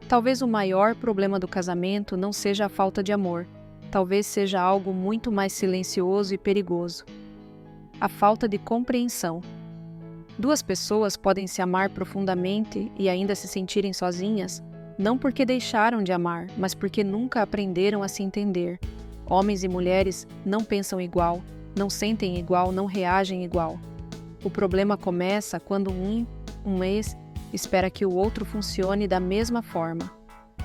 Talvez o maior problema do casamento não seja a falta de amor, talvez seja algo muito mais silencioso e perigoso: a falta de compreensão. Duas pessoas podem se amar profundamente e ainda se sentirem sozinhas, não porque deixaram de amar, mas porque nunca aprenderam a se entender. Homens e mulheres não pensam igual, não sentem igual, não reagem igual. O problema começa quando um espera que o outro funcione da mesma forma.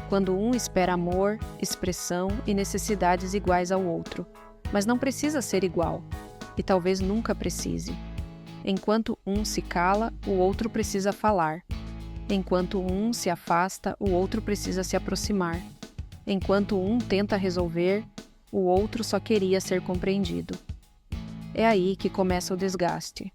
Quando um espera amor, expressão e necessidades iguais ao outro, mas não precisa ser igual, e talvez nunca precise. Enquanto um se cala, o outro precisa falar. Enquanto um se afasta, o outro precisa se aproximar. Enquanto um tenta resolver, o outro só queria ser compreendido. É aí que começa o desgaste.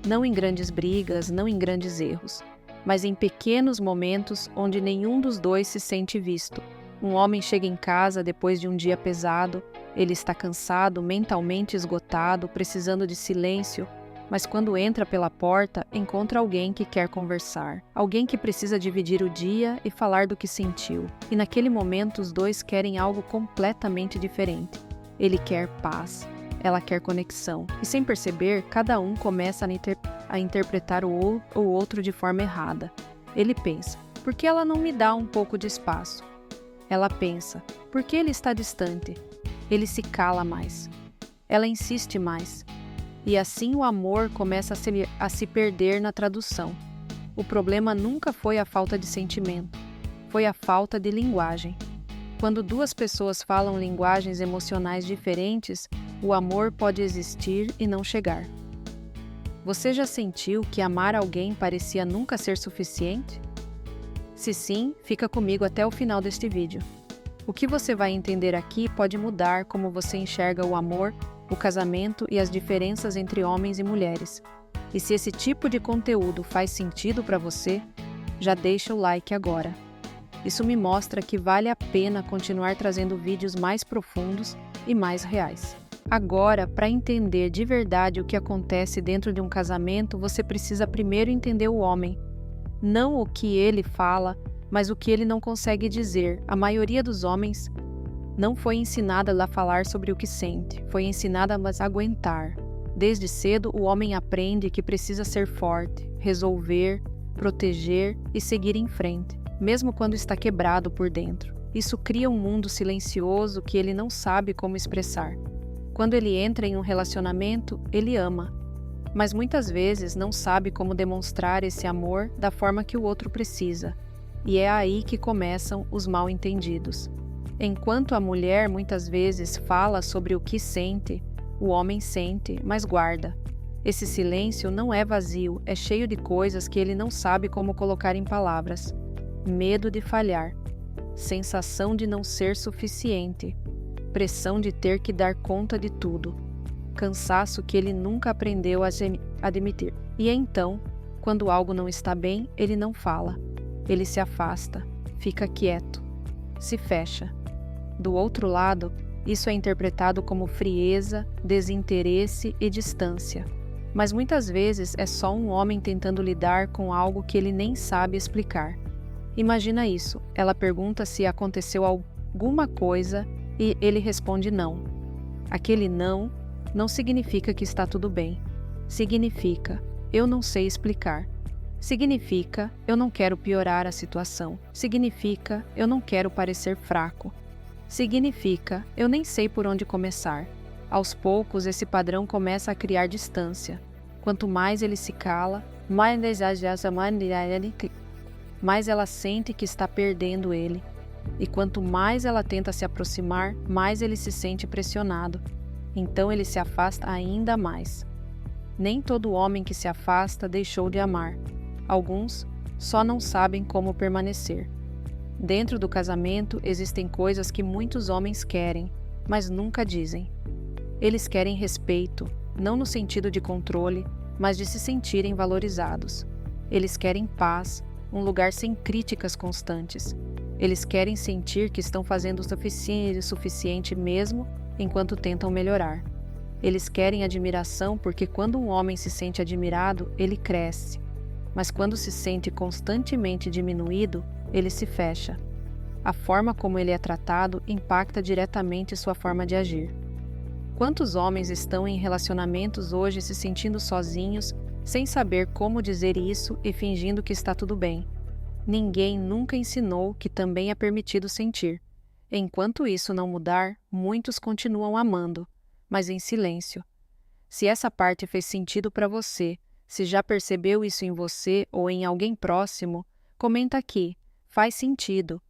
Não em grandes brigas, não em grandes erros, mas em pequenos momentos onde nenhum dos dois se sente visto. Um homem chega em casa depois de um dia pesado, ele está cansado, mentalmente esgotado, precisando de silêncio, mas quando entra pela porta, encontra alguém que quer conversar, alguém que precisa dividir o dia e falar do que sentiu. E naquele momento os dois querem algo completamente diferente. Ele quer paz, ela quer conexão. E sem perceber, cada um começa a interpretar o outro de forma errada. Ele pensa: por que ela não me dá um pouco de espaço? Ela pensa: por que ele está distante? Ele se cala mais. Ela insiste mais. E assim o amor começa a se perder na tradução. O problema nunca foi a falta de sentimento, foi a falta de linguagem. Quando duas pessoas falam linguagens emocionais diferentes, o amor pode existir e não chegar. Você já sentiu que amar alguém parecia nunca ser suficiente? Se sim, fica comigo até o final deste vídeo. O que você vai entender aqui pode mudar como você enxerga o amor, o casamento e as diferenças entre homens e mulheres. E se esse tipo de conteúdo faz sentido para você, já deixa o like agora. Isso me mostra que vale a pena continuar trazendo vídeos mais profundos e mais reais. Agora, para entender de verdade o que acontece dentro de um casamento, você precisa primeiro entender o homem. Não o que ele fala, mas o que ele não consegue dizer. A maioria dos homens não foi ensinada a falar sobre o que sente, foi ensinada a aguentar. Desde cedo, o homem aprende que precisa ser forte, resolver, proteger e seguir em frente, mesmo quando está quebrado por dentro. Isso cria um mundo silencioso que ele não sabe como expressar. Quando ele entra em um relacionamento, ele ama, mas muitas vezes não sabe como demonstrar esse amor da forma que o outro precisa. E é aí que começam os mal-entendidos. Enquanto a mulher muitas vezes fala sobre o que sente, o homem sente, mas guarda. Esse silêncio não é vazio, é cheio de coisas que ele não sabe como colocar em palavras. Medo de falhar, sensação de não ser suficiente, pressão de ter que dar conta de tudo, cansaço que ele nunca aprendeu a admitir. E então, quando algo não está bem, ele não fala. Ele se afasta, fica quieto, se fecha. Do outro lado, isso é interpretado como frieza, desinteresse e distância. Mas muitas vezes é só um homem tentando lidar com algo que ele nem sabe explicar. Imagina isso, ela pergunta se aconteceu alguma coisa e ele responde não. Aquele não significa que está tudo bem. Significa, eu não sei explicar. Significa, eu não quero piorar a situação. Significa, eu não quero parecer fraco. Significa, eu nem sei por onde começar. Aos poucos, esse padrão começa a criar distância. Quanto mais ele se cala, mais ela sente que está perdendo ele. E quanto mais ela tenta se aproximar, mais ele se sente pressionado. Então ele se afasta ainda mais. Nem todo homem que se afasta deixou de amar. Alguns só não sabem como permanecer. Dentro do casamento existem coisas que muitos homens querem, mas nunca dizem. Eles querem respeito, não no sentido de controle, mas de se sentirem valorizados. Eles querem paz, um lugar sem críticas constantes. Eles querem sentir que estão fazendo o suficiente mesmo enquanto tentam melhorar. Eles querem admiração porque quando um homem se sente admirado, ele cresce. Mas quando se sente constantemente diminuído, ele se fecha. A forma como ele é tratado impacta diretamente sua forma de agir. Quantos homens estão em relacionamentos hoje se sentindo sozinhos, sem saber como dizer isso e fingindo que está tudo bem? Ninguém nunca ensinou que também é permitido sentir. Enquanto isso não mudar, muitos continuam amando, mas em silêncio. Se essa parte fez sentido para você, se já percebeu isso em você ou em alguém próximo, comenta aqui. Faz sentido.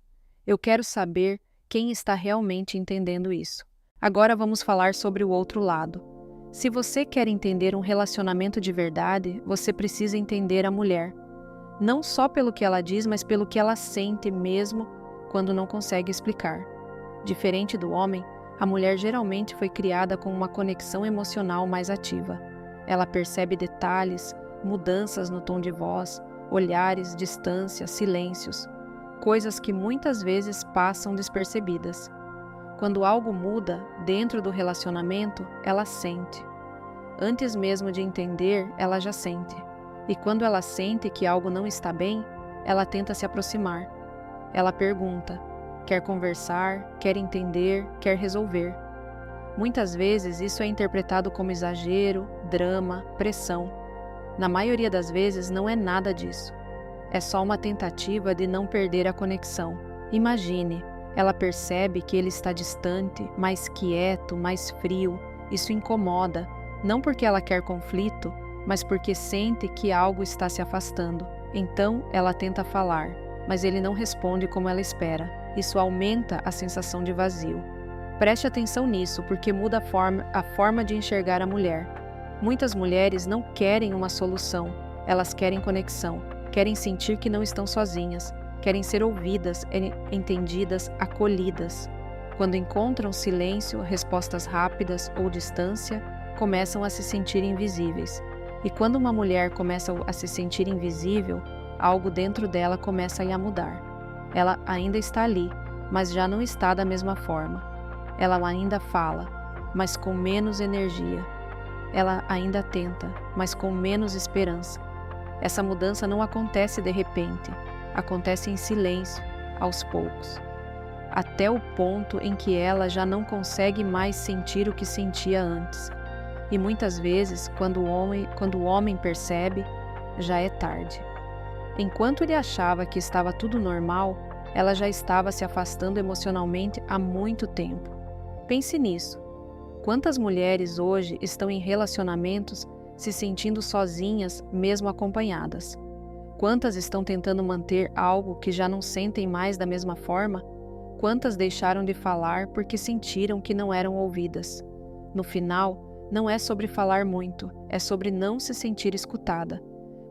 Eu quero saber quem está realmente entendendo isso. Agora vamos falar sobre o outro lado. Se você quer entender um relacionamento de verdade, você precisa entender a mulher. Não só pelo que ela diz, mas pelo que ela sente mesmo quando não consegue explicar. Diferente do homem, a mulher geralmente foi criada com uma conexão emocional mais ativa. Ela percebe detalhes, mudanças no tom de voz, olhares, distância, silêncios, coisas que muitas vezes passam despercebidas. Quando algo muda dentro do relacionamento, ela sente. Antes mesmo de entender, ela já sente. E quando ela sente que algo não está bem, ela tenta se aproximar. Ela pergunta, quer conversar, quer entender, quer resolver. Muitas vezes isso é interpretado como exagero, drama, pressão. Na maioria das vezes não é nada disso. É só uma tentativa de não perder a conexão. Imagine, ela percebe que ele está distante, mais quieto, mais frio. Isso incomoda, não porque ela quer conflito, mas porque sente que algo está se afastando. Então, ela tenta falar, mas ele não responde como ela espera. Isso aumenta a sensação de vazio. Preste atenção nisso, porque muda a forma de enxergar a mulher. Muitas mulheres não querem uma solução, elas querem conexão, querem sentir que não estão sozinhas, querem ser ouvidas, entendidas, acolhidas. Quando encontram silêncio, respostas rápidas ou distância, começam a se sentir invisíveis. E quando uma mulher começa a se sentir invisível, algo dentro dela começa a mudar. Ela ainda está ali, mas já não está da mesma forma. Ela ainda fala, mas com menos energia. Ela ainda tenta, mas com menos esperança. Essa mudança não acontece de repente, acontece em silêncio, aos poucos. Até o ponto em que ela já não consegue mais sentir o que sentia antes. E muitas vezes, quando o homem percebe, já é tarde. Enquanto ele achava que estava tudo normal, ela já estava se afastando emocionalmente há muito tempo. Pense nisso. Quantas mulheres hoje estão em relacionamentos se sentindo sozinhas, mesmo acompanhadas? Quantas estão tentando manter algo que já não sentem mais da mesma forma? Quantas deixaram de falar porque sentiram que não eram ouvidas? No final, não é sobre falar muito, é sobre não se sentir escutada.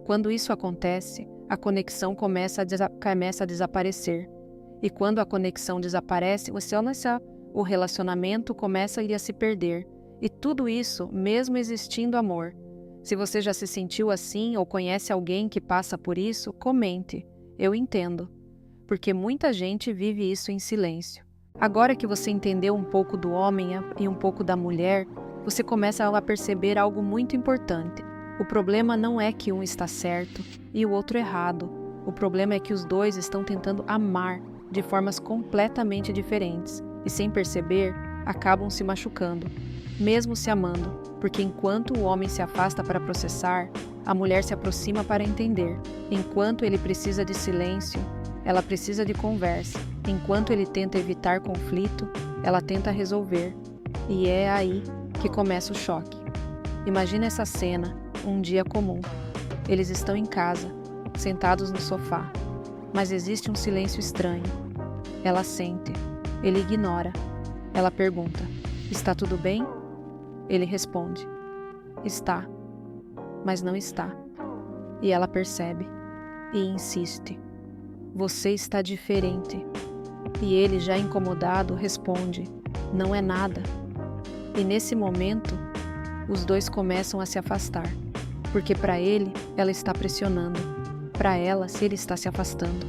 Quando isso acontece, a conexão começa a desaparecer. E quando a conexão desaparece, o relacionamento começa a ir a se perder. E tudo isso, mesmo existindo amor. Se você já se sentiu assim ou conhece alguém que passa por isso, comente. Eu entendo. Porque muita gente vive isso em silêncio. Agora que você entendeu um pouco do homem e um pouco da mulher, você começa a perceber algo muito importante. O problema não é que um está certo e o outro errado. O problema é que os dois estão tentando amar de formas completamente diferentes e, sem perceber, acabam se machucando, mesmo se amando, porque enquanto o homem se afasta para processar, a mulher se aproxima para entender. Enquanto ele precisa de silêncio, ela precisa de conversa. Enquanto ele tenta evitar conflito, ela tenta resolver. E é aí que começa o choque. Imagina essa cena, um dia comum. Eles estão em casa, sentados no sofá, mas existe um silêncio estranho. Ela sente, ele ignora. Ela pergunta, está tudo bem? Ele responde, está, mas não está. E ela percebe, e insiste, você está diferente. E ele, já incomodado, responde, não é nada. E nesse momento, os dois começam a se afastar, porque para ele, ela está pressionando, para ela, se ele está se afastando.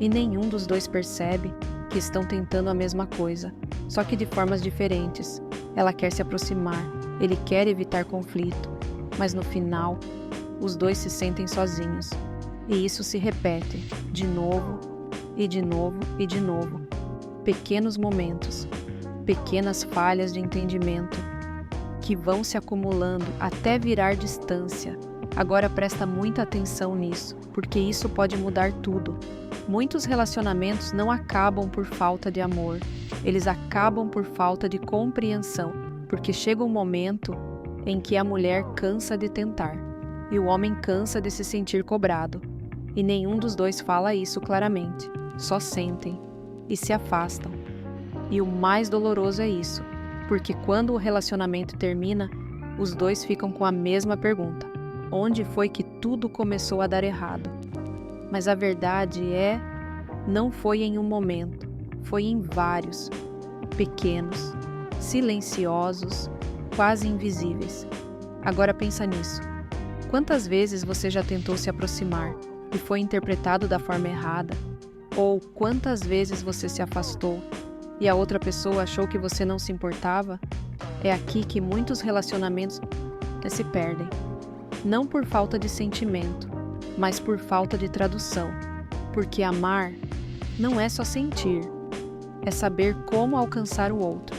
E nenhum dos dois percebe que estão tentando a mesma coisa, só que de formas diferentes. Ela quer se aproximar, ele quer evitar conflito, mas no final, os dois se sentem sozinhos. E isso se repete, de novo e de novo e de novo. Pequenos momentos, pequenas falhas de entendimento que vão se acumulando até virar distância. Agora presta muita atenção nisso, porque isso pode mudar tudo. Muitos relacionamentos não acabam por falta de amor, eles acabam por falta de compreensão, porque chega um momento em que a mulher cansa de tentar e o homem cansa de se sentir cobrado. E nenhum dos dois fala isso claramente, só sentem e se afastam. E o mais doloroso é isso, porque quando o relacionamento termina, os dois ficam com a mesma pergunta: onde foi que tudo começou a dar errado? Mas a verdade é, não foi em um momento, foi em vários, pequenos, silenciosos, quase invisíveis. Agora pensa nisso. Quantas vezes você já tentou se aproximar e foi interpretado da forma errada? Ou quantas vezes você se afastou e a outra pessoa achou que você não se importava? É aqui que muitos relacionamentos se perdem. Não por falta de sentimento, mas por falta de tradução. Porque amar não é só sentir, é saber como alcançar o outro.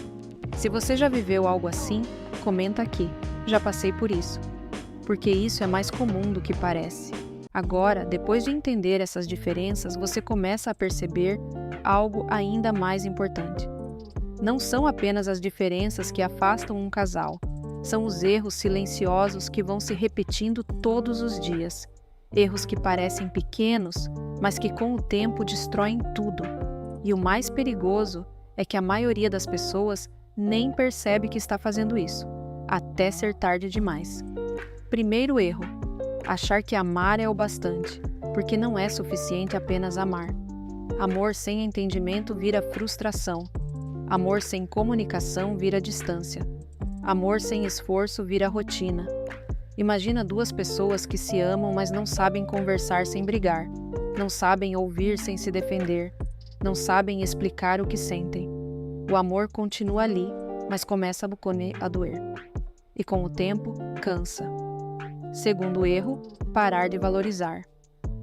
Se você já viveu algo assim, comenta aqui. Já passei por isso. Porque isso é mais comum do que parece. Agora, depois de entender essas diferenças, você começa a perceber algo ainda mais importante. Não são apenas as diferenças que afastam um casal, são os erros silenciosos que vão se repetindo todos os dias. Erros que parecem pequenos, mas que com o tempo destroem tudo. E o mais perigoso é que a maioria das pessoas nem percebe que está fazendo isso, até ser tarde demais. Primeiro erro: achar que amar é o bastante, porque não é suficiente apenas amar. Amor sem entendimento vira frustração. Amor sem comunicação vira distância. Amor sem esforço vira rotina. Imagina duas pessoas que se amam, mas não sabem conversar sem brigar, não sabem ouvir sem se defender, não sabem explicar o que sentem. O amor continua ali, mas começa a doer. E com o tempo, cansa. Segundo erro: parar de valorizar.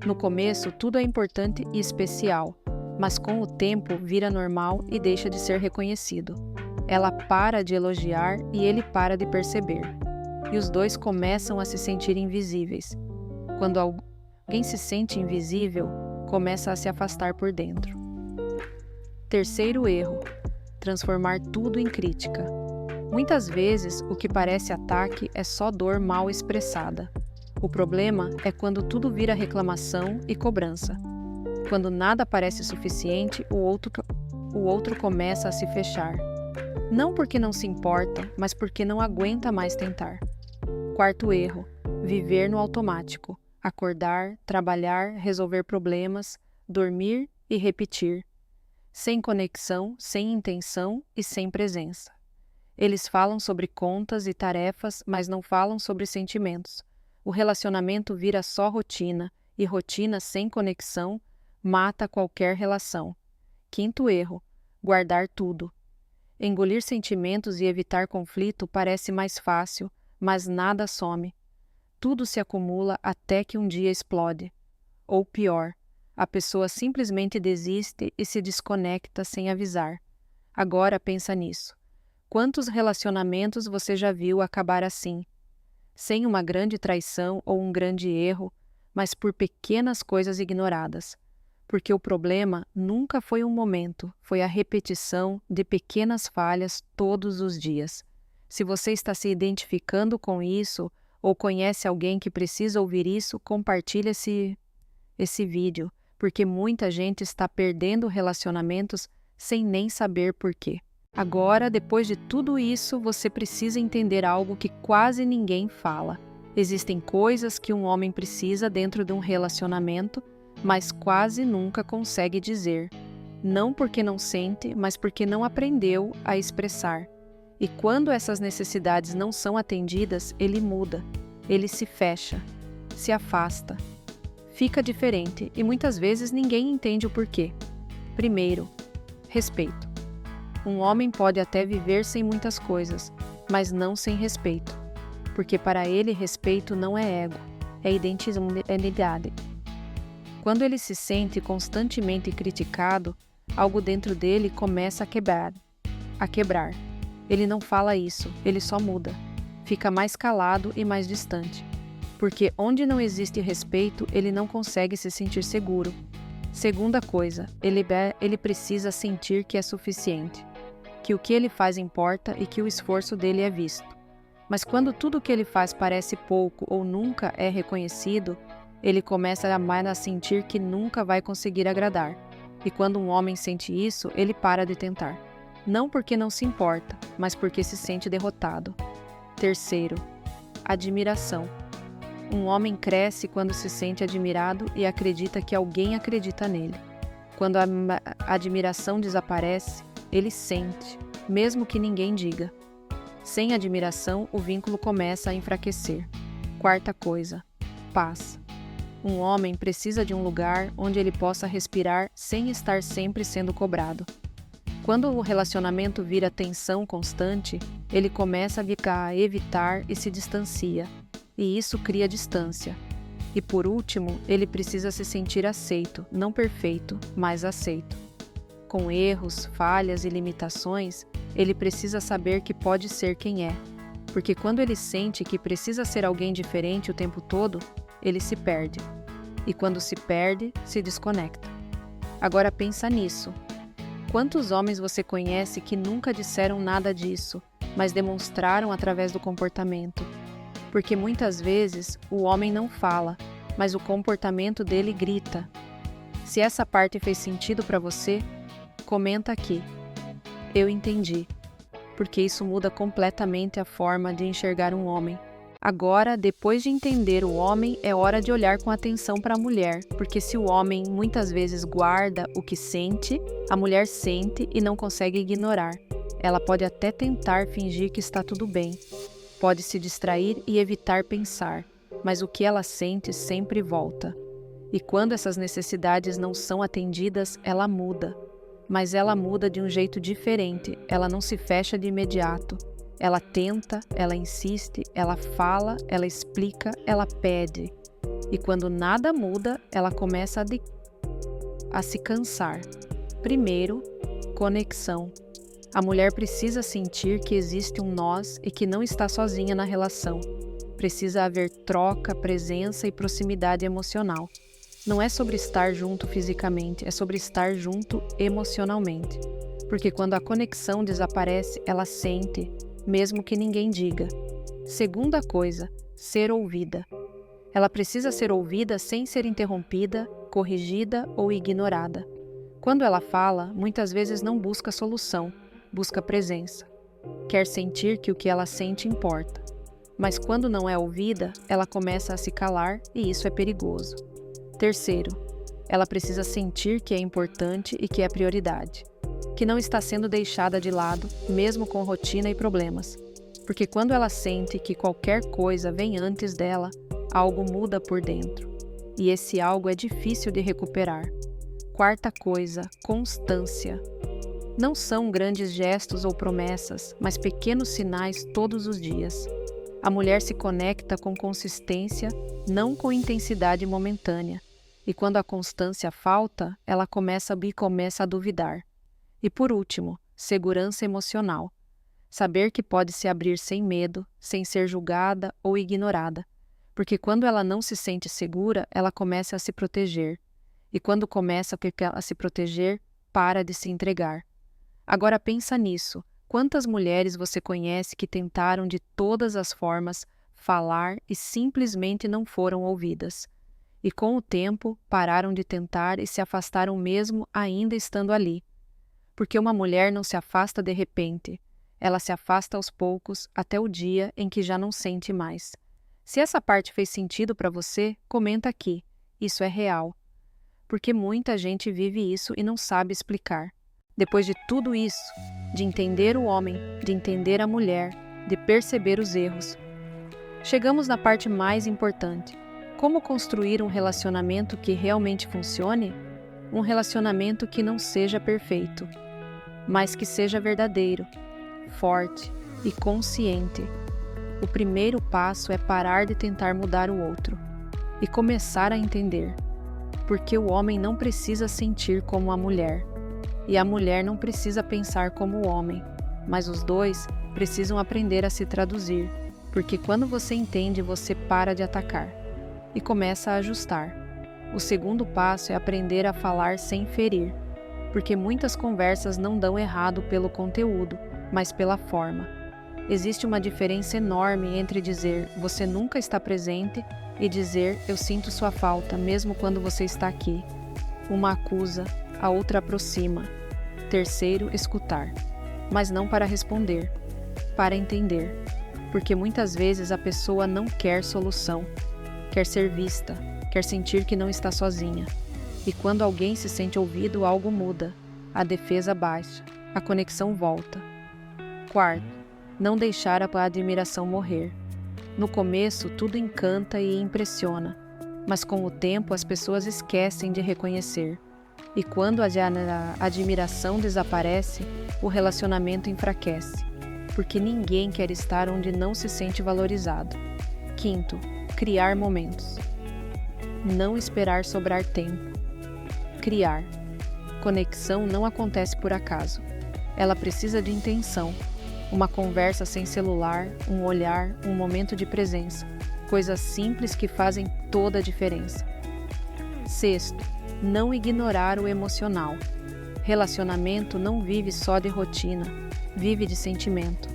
No começo, tudo é importante e especial, mas com o tempo vira normal e deixa de ser reconhecido. Ela para de elogiar e ele para de perceber. E os dois começam a se sentir invisíveis. Quando alguém se sente invisível, começa a se afastar por dentro. Terceiro erro: transformar tudo em crítica. Muitas vezes, o que parece ataque é só dor mal expressada. O problema é quando tudo vira reclamação e cobrança. Quando nada parece suficiente, o outro começa a se fechar. Não porque não se importa, mas porque não aguenta mais tentar. Quarto erro: viver no automático. Acordar, trabalhar, resolver problemas, dormir e repetir. Sem conexão, sem intenção e sem presença. Eles falam sobre contas e tarefas, mas não falam sobre sentimentos. O relacionamento vira só rotina, e rotina sem conexão mata qualquer relação. Quinto erro: guardar tudo. Engolir sentimentos e evitar conflito parece mais fácil, mas nada some. Tudo se acumula até que um dia explode. Ou pior, a pessoa simplesmente desiste e se desconecta sem avisar. Agora pensa nisso. Quantos relacionamentos você já viu acabar assim? Sem uma grande traição ou um grande erro, mas por pequenas coisas ignoradas. Porque o problema nunca foi um momento, foi a repetição de pequenas falhas todos os dias. Se você está se identificando com isso, ou conhece alguém que precisa ouvir isso, compartilhe esse vídeo, porque muita gente está perdendo relacionamentos sem nem saber por quê. Agora, depois de tudo isso, você precisa entender algo que quase ninguém fala. Existem coisas que um homem precisa dentro de um relacionamento, mas quase nunca consegue dizer. Não porque não sente, mas porque não aprendeu a expressar. E quando essas necessidades não são atendidas, ele muda, ele se fecha, se afasta, fica diferente e muitas vezes ninguém entende o porquê. Primeiro, respeito. Um homem pode até viver sem muitas coisas, mas não sem respeito, porque para ele respeito não é ego, é identidade. Quando ele se sente constantemente criticado, algo dentro dele começa a quebrar. Ele não fala isso, ele só muda. Fica mais calado e mais distante. Porque onde não existe respeito, ele não consegue se sentir seguro. Segunda coisa, ele precisa sentir que é suficiente, que o que ele faz importa e que o esforço dele é visto. Mas quando tudo o que ele faz parece pouco ou nunca é reconhecido, ele começa a sentir que nunca vai conseguir agradar. E quando um homem sente isso, ele para de tentar. Não porque não se importa, mas porque se sente derrotado. Terceiro, admiração. Um homem cresce quando se sente admirado e acredita que alguém acredita nele. Quando a admiração desaparece, ele sente, mesmo que ninguém diga. Sem admiração, o vínculo começa a enfraquecer. Quarta coisa, paz. Um homem precisa de um lugar onde ele possa respirar sem estar sempre sendo cobrado. Quando o relacionamento vira tensão constante, ele começa a evitar e se distancia, e isso cria distância. E por último, ele precisa se sentir aceito, não perfeito, mas aceito. Com erros, falhas e limitações, ele precisa saber que pode ser quem é, porque quando ele sente que precisa ser alguém diferente o tempo todo, ele se perde. E quando se perde, se desconecta. Agora pensa nisso. Quantos homens você conhece que nunca disseram nada disso, mas demonstraram através do comportamento? Porque muitas vezes o homem não fala, mas o comportamento dele grita. Se essa parte fez sentido para você, comenta aqui. Eu entendi, porque isso muda completamente a forma de enxergar um homem. Agora, depois de entender o homem, é hora de olhar com atenção para a mulher, porque se o homem muitas vezes guarda o que sente, a mulher sente e não consegue ignorar. Ela pode até tentar fingir que está tudo bem, pode se distrair e evitar pensar, mas o que ela sente sempre volta. E quando essas necessidades não são atendidas, ela muda. Mas ela muda de um jeito diferente, ela não se fecha de imediato. Ela tenta, ela insiste, ela fala, ela explica, ela pede. E quando nada muda, ela começa a se cansar. Primeiro, conexão. A mulher precisa sentir que existe um nós e que não está sozinha na relação. Precisa haver troca, presença e proximidade emocional. Não é sobre estar junto fisicamente, é sobre estar junto emocionalmente. Porque quando a conexão desaparece, ela sente, mesmo que ninguém diga. Segunda coisa, ser ouvida. Ela precisa ser ouvida sem ser interrompida, corrigida ou ignorada. Quando ela fala, muitas vezes não busca solução, busca presença. Quer sentir que o que ela sente importa. Mas quando não é ouvida, ela começa a se calar e isso é perigoso. Terceiro, ela precisa sentir que é importante e que é prioridade, que não está sendo deixada de lado, mesmo com rotina e problemas. Porque quando ela sente que qualquer coisa vem antes dela, algo muda por dentro. E esse algo é difícil de recuperar. Quarta coisa, constância. Não são grandes gestos ou promessas, mas pequenos sinais todos os dias. A mulher se conecta com consistência, não com intensidade momentânea. E quando a constância falta, ela começa a duvidar. E por último, segurança emocional. Saber que pode se abrir sem medo, sem ser julgada ou ignorada. Porque quando ela não se sente segura, ela começa a se proteger. E quando começa a se proteger, para de se entregar. Agora pensa nisso. Quantas mulheres você conhece que tentaram de todas as formas falar e simplesmente não foram ouvidas? E com o tempo, pararam de tentar e se afastaram mesmo ainda estando ali. Porque uma mulher não se afasta de repente. Ela se afasta aos poucos até o dia em que já não sente mais. Se essa parte fez sentido para você, comenta aqui. Isso é real. Porque muita gente vive isso e não sabe explicar. Depois de tudo isso, de entender o homem, de entender a mulher, de perceber os erros, chegamos na parte mais importante. Como construir um relacionamento que realmente funcione? Um relacionamento que não seja perfeito, mas que seja verdadeiro, forte e consciente. O primeiro passo é parar de tentar mudar o outro e começar a entender. Porque o homem não precisa sentir como a mulher, e a mulher não precisa pensar como o homem, mas os dois precisam aprender a se traduzir, porque quando você entende, você para de atacar e começa a ajustar. O segundo passo é aprender a falar sem ferir, porque muitas conversas não dão errado pelo conteúdo, mas pela forma. Existe uma diferença enorme entre dizer "você nunca está presente" e dizer "eu sinto sua falta, mesmo quando você está aqui". Uma acusa, a outra aproxima. Terceiro, escutar. Mas não para responder, para entender. Porque muitas vezes a pessoa não quer solução, quer ser vista, quer sentir que não está sozinha. E quando alguém se sente ouvido, algo muda. A defesa baixa, a conexão volta. Quarto, não deixar a admiração morrer. No começo, tudo encanta e impressiona, mas com o tempo as pessoas esquecem de reconhecer. E quando a admiração desaparece, o relacionamento enfraquece, porque ninguém quer estar onde não se sente valorizado. Quinto, criar momentos. Não esperar sobrar tempo. Criar. Conexão não acontece por acaso. Ela precisa de intenção. Uma conversa sem celular, um olhar, um momento de presença. Coisas simples que fazem toda a diferença. Sexto, não ignorar o emocional. Relacionamento não vive só de rotina, vive de sentimento.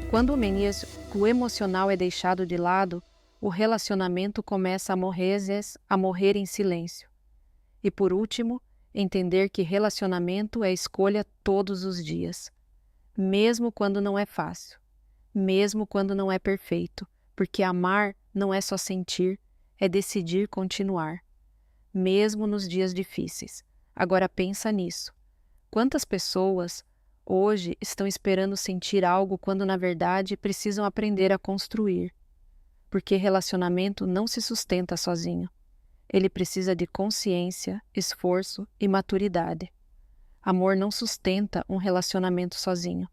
Quando o emocional é deixado de lado, o relacionamento começa a morrer em silêncio. E por último, entender que relacionamento é escolha todos os dias. Mesmo quando não é fácil, mesmo quando não é perfeito, porque amar não é só sentir, é decidir continuar, mesmo nos dias difíceis. Agora pensa nisso. Quantas pessoas hoje estão esperando sentir algo quando na verdade precisam aprender a construir? Porque relacionamento não se sustenta sozinho. Ele precisa de consciência, esforço e maturidade. Amor não sustenta um relacionamento sozinho.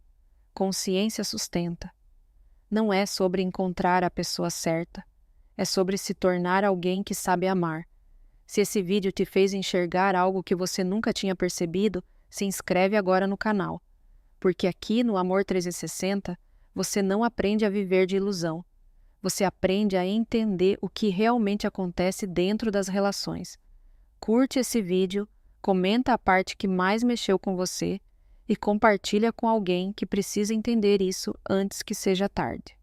Consciência sustenta. Não é sobre encontrar a pessoa certa. É sobre se tornar alguém que sabe amar. Se esse vídeo te fez enxergar algo que você nunca tinha percebido, se inscreve agora no canal. Porque aqui no Amor 360, você não aprende a viver de ilusão. Você aprende a entender o que realmente acontece dentro das relações. Curte esse vídeo, comenta a parte que mais mexeu com você e compartilha com alguém que precisa entender isso antes que seja tarde.